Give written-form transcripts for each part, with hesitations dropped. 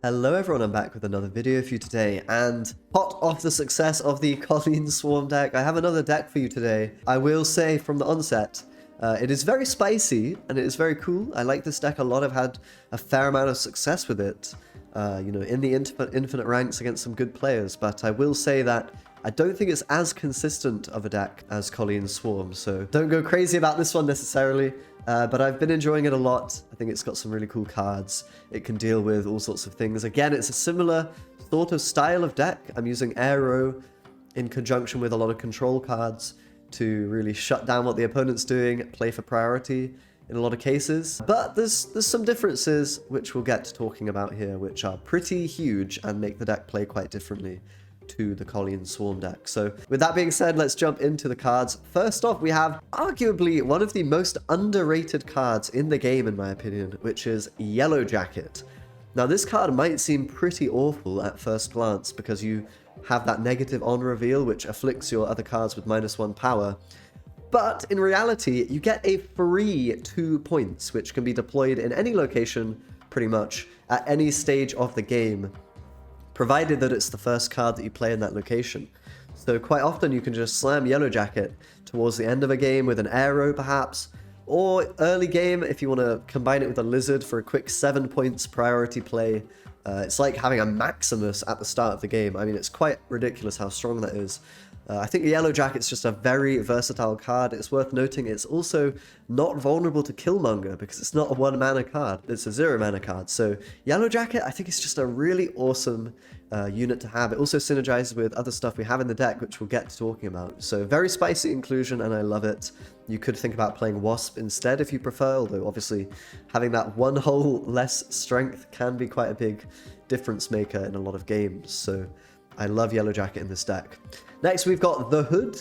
Hello everyone, I'm back with another video for you today, and hot off the success of the Colleen Swarm deck, I have another deck for you today. I will say from the onset, it is very spicy and it is very cool. I like this deck a lot. I've had a fair amount of success with it, in the infinite ranks against some good players, but I will say that I don't think it's as consistent of a deck as Colleen Swarm, so don't go crazy about this one necessarily. But I've been enjoying it a lot. I think it's got some really cool cards. It can deal with all sorts of things. Again, it's a similar sort of style of deck. I'm using Aero in conjunction with a lot of control cards to really shut down what the opponent's doing, play for priority in a lot of cases. But there's some differences which we'll get to talking about here, which are pretty huge and make the deck play quite differently to the Colleen Swarm deck. So with that being said, let's jump into the cards. First off, we have arguably one of the most underrated cards in the game, in my opinion, which is Yellowjacket. Now, this card might seem pretty awful at first glance because you have that negative on reveal, which afflicts your other cards with -1 power. But in reality, you get a free 2 points, which can be deployed in any location, pretty much, at any stage of the game, provided that it's the first card that you play in that location. So quite often you can just slam Yellowjacket towards the end of a game with an Aero perhaps, or early game if you want to combine it with a Lizard for a quick 7 points priority play. It's like having a Maximus at the start of the game. I mean, it's quite ridiculous how strong that is. I think the Yellowjacket's just a very versatile card. It's worth noting it's also not vulnerable to Killmonger because it's not a 1 mana card. It's a 0 mana card. So Yellowjacket, I think it's just a really awesome unit to have. It also synergizes with other stuff we have in the deck, which we'll get to talking about. So very spicy inclusion, and I love it. You could think about playing Wasp instead if you prefer, although obviously having that 1 hole less strength can be quite a big difference maker in a lot of games. So I love Yellowjacket in this deck. Next, we've got the Hood.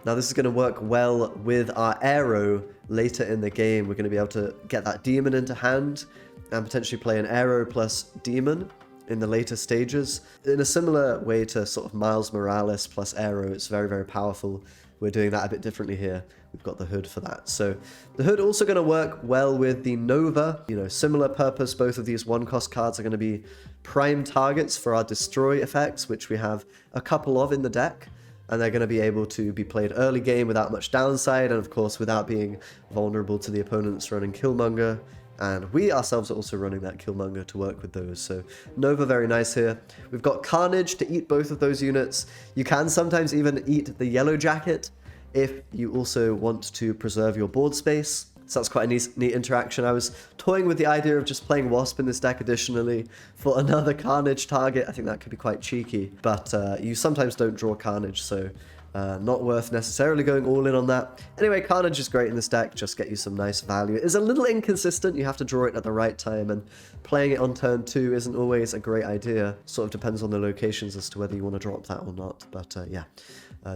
Now, this is going to work well with our Aero later in the game. We're going to be able to get that Demon into hand and potentially play an Aero plus Demon in the later stages. In a similar way to sort of Miles Morales plus Aero, it's very, very powerful. We're doing that a bit differently here. We've got the Hood for that. So the Hood also going to work well with the Nova. Similar purpose. Both of these 1-cost cards are going to be prime targets for our destroy effects, which we have a couple of in the deck. And they're going to be able to be played early game without much downside, and of course without being vulnerable to the opponents running Killmonger. And we ourselves are also running that Killmonger to work with those. So Nova, very nice here. We've got Carnage to eat both of those units. You can sometimes even eat the Yellowjacket if you also want to preserve your board space. So that's quite a neat interaction. I was toying with the idea of just playing Wasp in this deck additionally for another Carnage target. I think that could be quite cheeky, but you sometimes don't draw Carnage, so not worth necessarily going all in on that. Anyway, Carnage is great in this deck, just get you some nice value. It is a little inconsistent, you have to draw it at the right time, and playing it on turn 2 isn't always a great idea. Sort of depends on the locations as to whether you want to drop that or not, but yeah.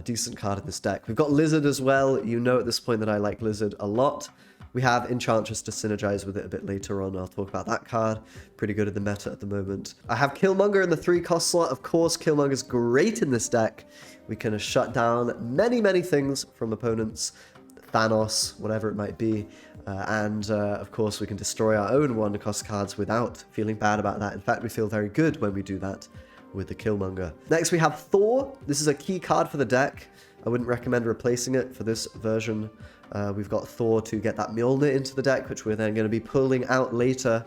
Decent card in this deck. We've got Lizard as well. You know at this point that I like Lizard a lot. We have Enchantress to synergize with it a bit later on. I'll talk about that card. Pretty good in the meta at the moment. I have Killmonger in the 3-cost slot. Of course, Killmonger's great in this deck. We can shut down many, many things from opponents. Thanos, whatever it might be. Of course, we can destroy our own 1-cost cards without feeling bad about that. In fact, we feel very good when we do that with the Killmonger. Next, we have Thor. This is a key card for the deck. I wouldn't recommend replacing it for this version. We've got Thor to get that Mjolnir into the deck, which we're then going to be pulling out later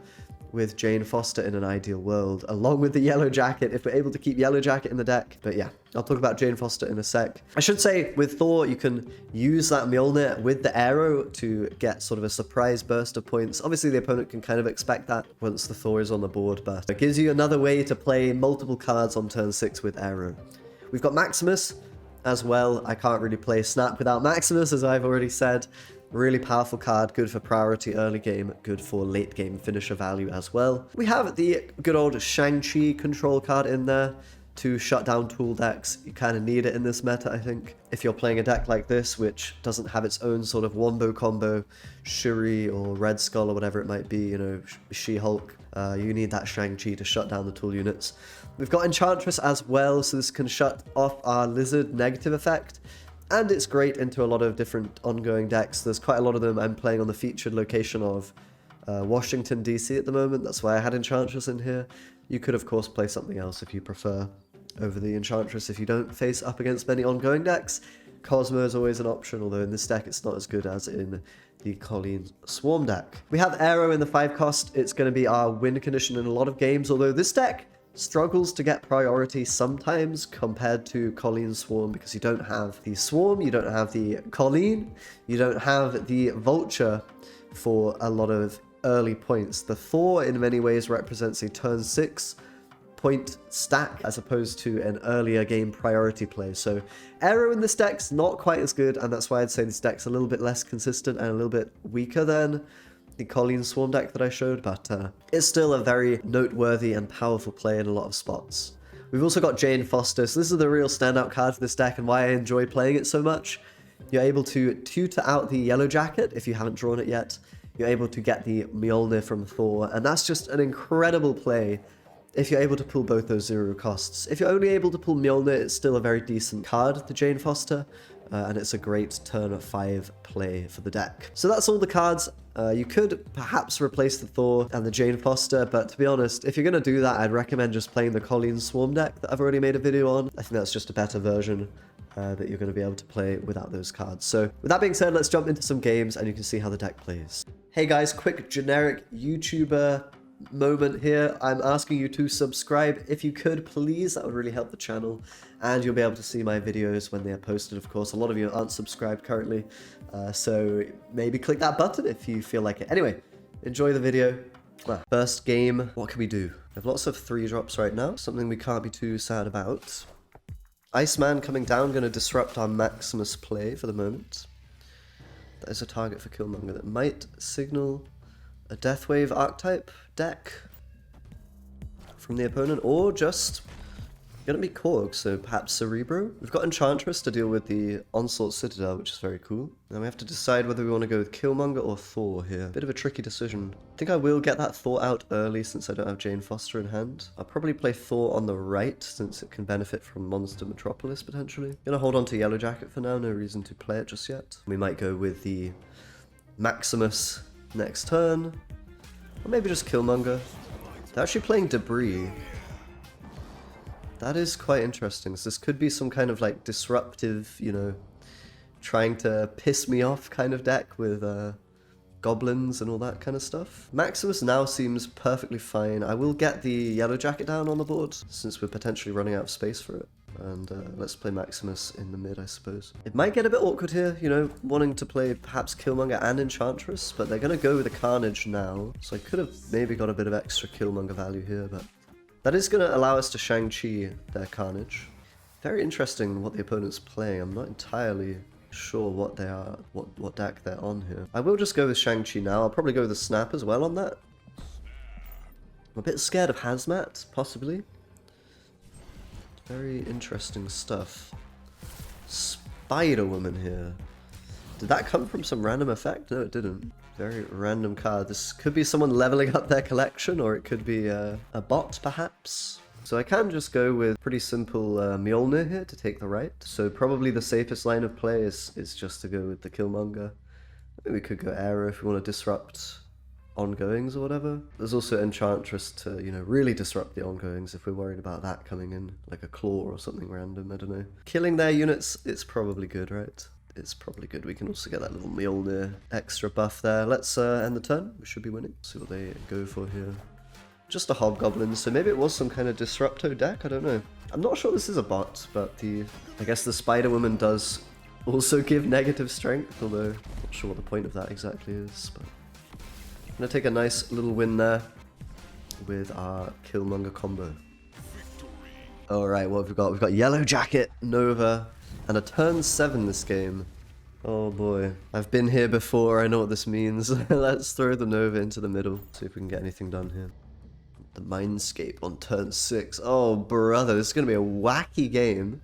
with Jane Foster in an ideal world, along with the Yellowjacket, if we're able to keep Yellowjacket in the deck. But yeah, I'll talk about Jane Foster in a sec. I should say, with Thor, you can use that Mjolnir with the Aero to get sort of a surprise burst of points. Obviously, the opponent can kind of expect that once the Thor is on the board, but it gives you another way to play multiple cards on turn 6 with Aero. We've got Maximus as well. I can't really play Snap without Maximus, as I've already said. Really powerful card, good for priority early game, good for late game finisher value as well. We have the good old Shang-Chi control card in there to shut down tool decks. You kind of need it in this meta, I think. If you're playing a deck like this, which doesn't have its own sort of wombo combo, Shuri or Red Skull or whatever it might be, She-Hulk, you need that Shang-Chi to shut down the tool units. We've got Enchantress as well, so this can shut off our Lizard negative effect. And it's great into a lot of different ongoing decks. There's quite a lot of them I'm playing on the featured location of Washington, D.C. at the moment. That's why I had Enchantress in here. You could, of course, play something else if you prefer over the Enchantress if you don't face up against many ongoing decks. Cosmo is always an option, although in this deck it's not as good as in the Colleen Swarm deck. We have Aero in the 5 cost. It's going to be our win condition in a lot of games, although this deck struggles to get priority sometimes compared to Colleen Swarm because you don't have the Swarm, you don't have the Colleen, you don't have the Vulture for a lot of early points. The Thor in many ways represents a turn 6 point stack as opposed to an earlier game priority play. So Aero in this deck's not quite as good, and that's why I'd say this deck's a little bit less consistent and a little bit weaker than the Colleen Swarm deck that I showed, but it's still a very noteworthy and powerful play in a lot of spots. We've also got Jane Foster, so this is the real standout card for this deck and why I enjoy playing it so much. You're able to tutor out the Yellowjacket if you haven't drawn it yet. You're able to get the Mjolnir from Thor, and that's just an incredible play if you're able to pull both those 0 costs. If you're only able to pull Mjolnir, it's still a very decent card, the Jane Foster, and it's a great turn 5 play for the deck. So that's all the cards. You could perhaps replace the Thor and the Jane Foster, but to be honest, if you're going to do that, I'd recommend just playing the Colleen Swarm deck that I've already made a video on. I think that's just a better version that you're going to be able to play without those cards. So with that being said, let's jump into some games and you can see how the deck plays. Hey guys, quick generic YouTuber moment here. I'm asking you to subscribe if you could, please. That would really help the channel, and you'll be able to see my videos when they are posted. Of course, a lot of you aren't subscribed currently, so maybe click that button if you feel like it. Anyway, enjoy the video. First game, what can we do? We have lots of 3-drops right now, something we can't be too sad about. Iceman coming down, going to disrupt our Maximus play for the moment. That is a target for Killmonger that might signal a Deathwave archetype deck from the opponent, or just gonna be Korg, so perhaps Cerebro. We've got Enchantress to deal with the Onslaught Citadel, which is very cool. Now we have to decide whether we want to go with Killmonger or Thor here. Bit of a tricky decision. I think I will get that Thor out early since I don't have Jane Foster in hand. I'll probably play Thor on the right since it can benefit from Monster Metropolis potentially. Gonna hold on to Yellowjacket for now, no reason to play it just yet. We might go with the Maximus next turn, or maybe just Killmonger. They're actually playing Debris. That is quite interesting. So this could be some kind of like disruptive, you know, trying to piss me off kind of deck with goblins and all that kind of stuff. Maximus now seems perfectly fine. I will get the Yellowjacket down on the board since we're potentially running out of space for it. And let's play Maximus in the mid, I suppose. It might get a bit awkward here, you know, wanting to play perhaps Killmonger and Enchantress, but they're going to go with the Carnage now. So I could have maybe got a bit of extra Killmonger value here, but that is going to allow us to Shang-Chi their Carnage. Very interesting what the opponent's playing. I'm not entirely sure what they are, what deck they're on here. I will just go with Shang-Chi now. I'll probably go with the Snap as well on that. I'm a bit scared of Hazmat, possibly. Very interesting stuff. Spider-Woman here. Did that come from some random effect? No, it didn't. Very random card. This could be someone leveling up their collection, or it could be a bot, perhaps. So I can just go with pretty simple Mjolnir here to take the right. So probably the safest line of play is just to go with the Killmonger. Maybe we could go Aero if we want to disrupt ongoings or whatever. There's also Enchantress to, you know, really disrupt the ongoings if we're worried about that coming in, like a claw or something random, I don't know. Killing their units, it's probably good, right? It's probably good. We can also get that little Mjolnir extra buff there. Let's end the turn. We should be winning. See what they go for here. Just a Hobgoblin, so maybe it was some kind of Disrupto deck, I don't know. I'm not sure this is a bot, but I guess the Spider-Woman does also give negative strength, although I'm not sure what the point of that exactly is, but I'm going to take a nice little win there with our Killmonger combo. Alright, what have we got? We've got Yellowjacket, Nova, and a turn 7 this game. Oh boy. I've been here before, I know what this means. Let's throw the Nova into the middle, see if we can get anything done here. The Mindscape on turn 6. Oh brother, this is going to be a wacky game.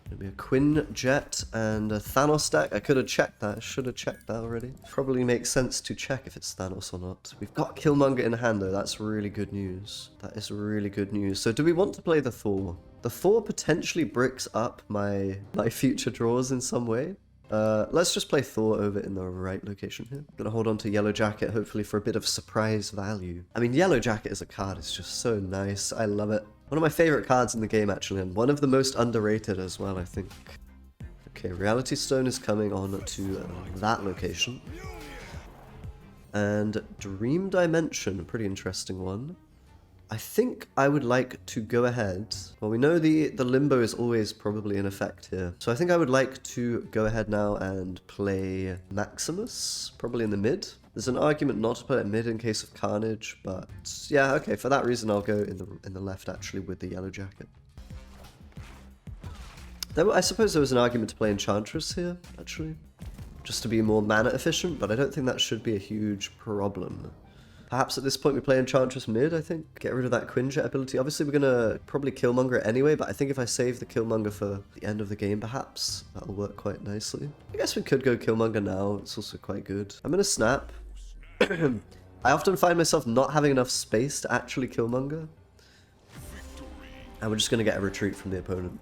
It'll be a Quinjet and a Thanos deck. I could have checked that. I should have checked that already. Probably makes sense to check if it's Thanos or not. We've got Killmonger in hand though. That's really good news. That is really good news. So do we want to play the Thor? The Thor potentially bricks up my future draws in some way. Let's just play Thor over in the right location here. Gonna hold on to Yellowjacket, hopefully for a bit of surprise value. I mean, Yellowjacket as a card is just so nice. I love it. One of my favorite cards in the game, actually, and one of the most underrated as well, I think. Okay, Reality Stone is coming on to that location. And Dream Dimension, a pretty interesting one. I think I would like to go ahead. Well, we know the limbo is always probably in effect here. So I think I would like to go ahead now and play Maximus, probably in the mid. There's an argument not to play it mid in case of Carnage, but yeah, okay, for that reason I'll go in the left actually with the Yellowjacket. I suppose there was an argument to play Enchantress here, actually, just to be more mana efficient, but I don't think that should be a huge problem. Perhaps at this point we play Enchantress mid, I think. Get rid of that Quinjet ability. Obviously we're gonna probably Killmonger anyway, but I think if I save the Killmonger for the end of the game perhaps, that'll work quite nicely. I guess we could go Killmonger now, it's also quite good. I'm gonna snap. I often find myself not having enough space to actually Killmonger. And we're just gonna get a retreat from the opponent.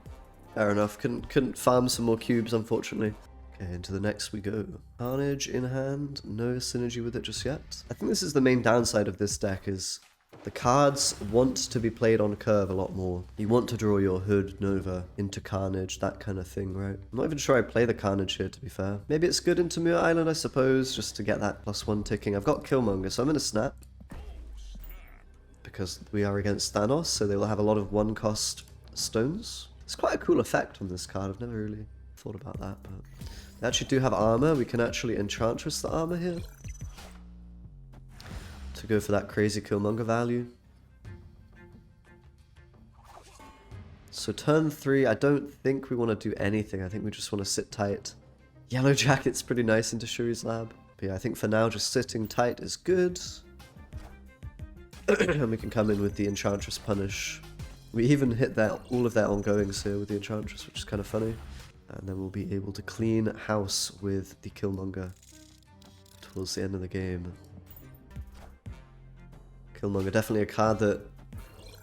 Fair enough, couldn't farm some more cubes unfortunately. Okay, into the next we go. Carnage in hand, no synergy with it just yet. I think this is the main downside of this deck is the cards want to be played on curve a lot more. You want to draw your Hood, Nova into Carnage, that kind of thing, right? I'm not even sure I play the Carnage here, to be fair. Maybe it's good into Muir Island, I suppose, just to get that +1 ticking. I've got Killmonger, so I'm going to snap. Because we are against Thanos, so they will have a lot of one-cost stones. It's quite a cool effect on this card, I've never really thought about that, but... They actually do have armor. We can actually Enchantress the armor here to go for that crazy Killmonger value. So turn 3, I don't think we want to do anything. I think we just want to sit tight. Yellowjacket's pretty nice into Shuri's lab. But yeah, I think for now just sitting tight is good. And we can come in with the Enchantress punish. We even hit all of their ongoings here with the Enchantress, which is kind of funny. And then we'll be able to clean house with the Killmonger towards the end of the game. Killmonger, definitely a card that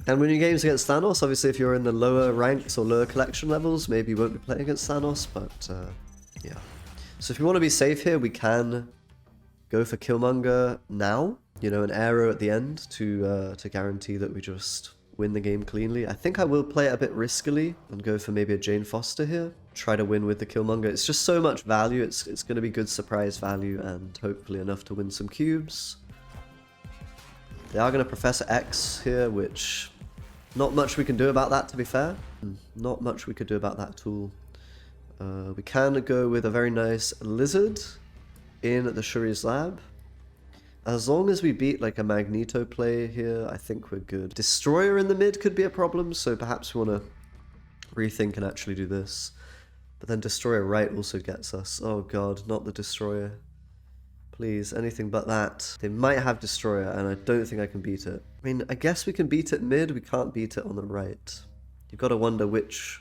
can win your games against Thanos. Obviously, if you're in the lower ranks or lower collection levels, maybe you won't be playing against Thanos, but yeah. So if you want to be safe here, we can go for Killmonger now. You know, an Aero at the end to guarantee that we just win the game cleanly. I think I will play it a bit riskily and go for maybe a Jane Foster here. Try to win with the Killmonger. It's just so much value. It's going to be good surprise value and hopefully enough to win some cubes. They are going to Professor X here, which not much we can do about that, to be fair. Not much we could do about that at all. We can go with a very nice Lizard in the Shuri's lab. As long as we beat like a Magneto play here, I think we're good. Destroyer in the mid could be a problem, so perhaps we want to rethink and actually do this. But then Destroyer right also gets us. Oh god, not the Destroyer. Please, anything but that. They might have Destroyer, and I don't think I can beat it. I mean, I guess we can beat it mid, we can't beat it on the right. You've got to wonder which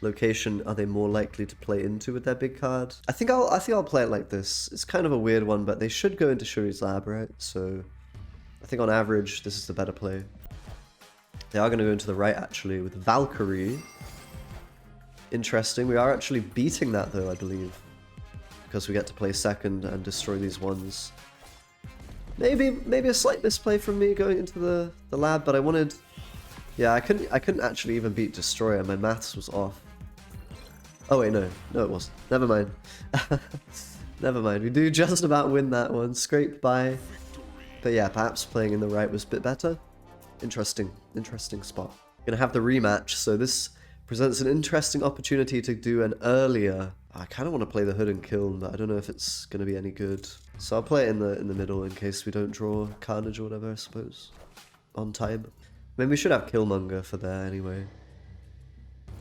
location are they more likely to play into with their big card. I think I'll play it like this. It's kind of a weird one, but they should go into Shuri's lab, right? So I think on average this is the better play. They are going to go into the right actually with Valkyrie. Interesting. We are actually beating that though, I believe, because we get to play second and destroy these ones. Maybe a slight misplay from me going into the lab, but I wanted. Yeah, I couldn't actually even beat Destroyer. My maths was off. Oh wait, no, it wasn't. Never mind. Never mind. We do just about win that one. Scraped by. But yeah, perhaps playing in the right was a bit better. Interesting spot. Gonna have the rematch, so this presents an interesting opportunity to do an earlier. I kind of want to play the Hood and Kiln, but I don't know if it's gonna be any good. So I'll play it in the middle in case we don't draw Carnage or whatever, I suppose. On time. I mean, we should have Killmonger for there anyway.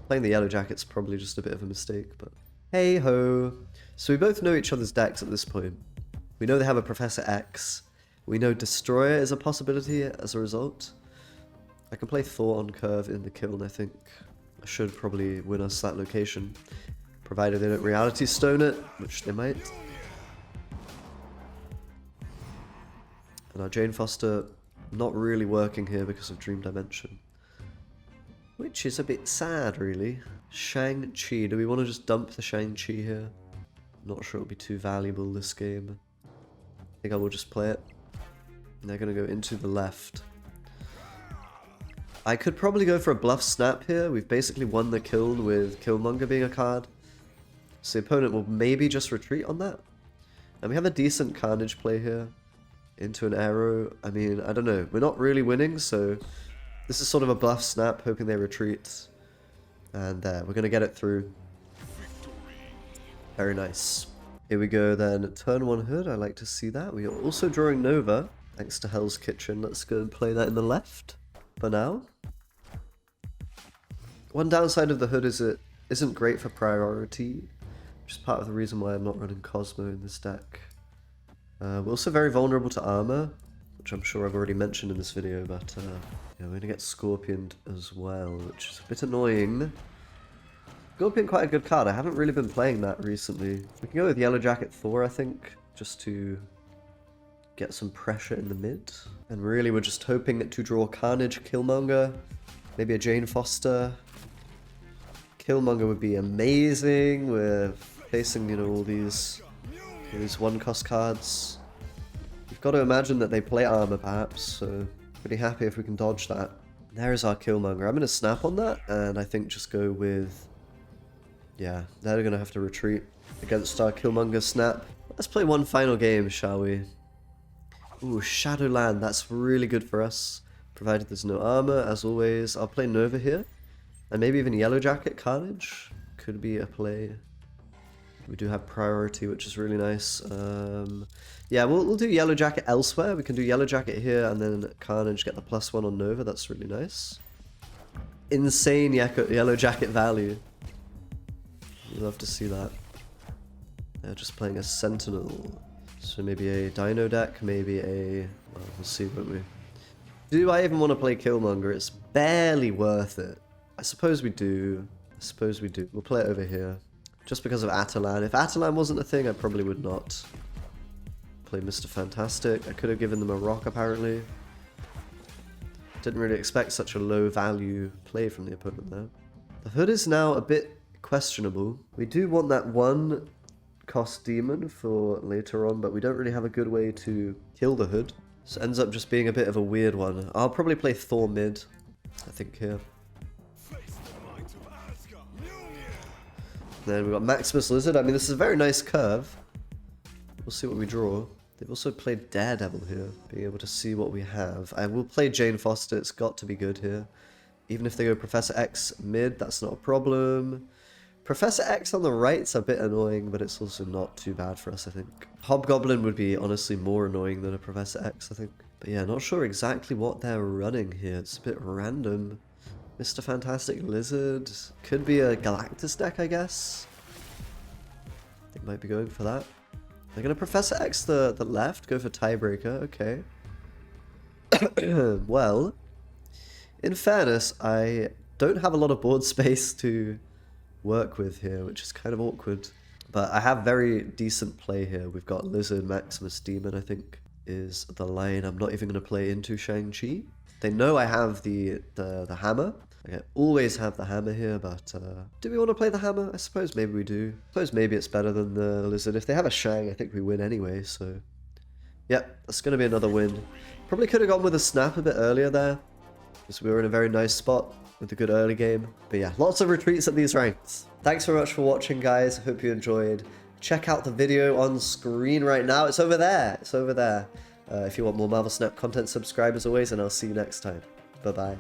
Playing the Yellowjacket's probably just a bit of a mistake, but hey ho. So we both know each other's decks at this point. We know they have a Professor X. We know Destroyer is a possibility as a result. I can play Thor on curve in the Kiln, I think. I should probably win us that location, provided they don't Reality Stone it, which they might. And our Jane Foster not really working here because of Dream Dimension, which is a bit sad, really. Shang-Chi. Do we want to just dump the Shang-Chi here? Not sure it'll be too valuable this game. I think I will just play it. And they're going to go into the left. I could probably go for a bluff snap here. We've basically won the kiln with Killmonger being a card. So the opponent will maybe just retreat on that. And we have a decent Carnage play here. Into an Aero. I mean, I don't know. We're not really winning, so this is sort of a bluff snap, hoping they retreat. And there, we're going to get it through. Very nice. Here we go then. Turn 1 Hood. I like to see that. We are also drawing Nova, thanks to Hell's Kitchen. Let's go and play that in the left for now. One downside of the Hood is it isn't great for priority, which is part of the reason why I'm not running Cosmo in this deck. We're also very vulnerable to armor, which I'm sure I've already mentioned in this video, but yeah, we're going to get Scorpioned as well, which is a bit annoying. Scorpion, quite a good card. I haven't really been playing that recently. We can go with Yellowjacket Thor, I think, just to get some pressure in the mid. And really, we're just hoping to draw Carnage, Killmonger, maybe a Jane Foster. Killmonger would be amazing. We're facing, you know, all these one-cost cards. You've got to imagine that they play armor, perhaps, so pretty happy if we can dodge that. There's our Killmonger. I'm going to snap on that, and I think just go with... yeah, they're going to have to retreat against our Killmonger snap. Let's play one final game, shall we? Ooh, Shadowland. That's really good for us, provided there's no armor, as always. I'll play Nova here, and maybe even Yellowjacket Carnage could be a play. We do have priority, which is really nice. Yeah, we'll do Yellowjacket elsewhere. We can do Yellowjacket here and then Carnage get the +1 on Nova. That's really nice. Insane Yellowjacket value. Love to see that. They're just playing a Sentinel. So maybe a Dino deck, maybe a... well, we'll see, won't we? Do I even want to play Killmonger? It's barely worth it. I suppose we do. We'll play it over here. Just because of Atalan. If Atalan wasn't a thing, I probably would not play Mr. Fantastic. I could have given them a rock, apparently. Didn't really expect such a low value play from the opponent there. The Hood is now a bit questionable. We do want that 1-cost demon for later on, but we don't really have a good way to kill the Hood. So it ends up just being a bit of a weird one. I'll probably play Thor mid, I think, here. Then we've got Maximus Lizard. I mean, this is a very nice curve. We'll see what we draw. They've also played Daredevil here, being able to see what we have. I will play Jane Foster. It's got to be good here. Even if they go Professor X mid, that's not a problem. Professor X on the right's a bit annoying, but it's also not too bad for us, I think. Hobgoblin would be honestly more annoying than a Professor X, I think. But yeah, not sure exactly what they're running here. It's a bit random. Mr. Fantastic Lizard. Could be a Galactus deck, I guess. They might be going for that. They're going to Professor X the left, go for Tiebreaker, okay. Well, in fairness, I don't have a lot of board space to work with here, which is kind of awkward. But I have very decent play here. We've got Lizard, Maximus, Demon, I think, is the line. I'm not even going to play into Shang-Chi. They know I have the hammer. I always have the hammer here, but do we want to play the hammer? I suppose maybe we do. I suppose maybe it's better than the Lizard. If they have a Shang, I think we win anyway, so... yep, that's going to be another win. Probably could have gone with a snap a bit earlier there, because we were in a very nice spot with a good early game. But yeah, lots of retreats at these ranks. Thanks very much for watching, guys. Hope you enjoyed. Check out the video on screen right now. It's over there. It's over there. If you want more Marvel Snap content, subscribe as always, and I'll see you next time. Bye-bye.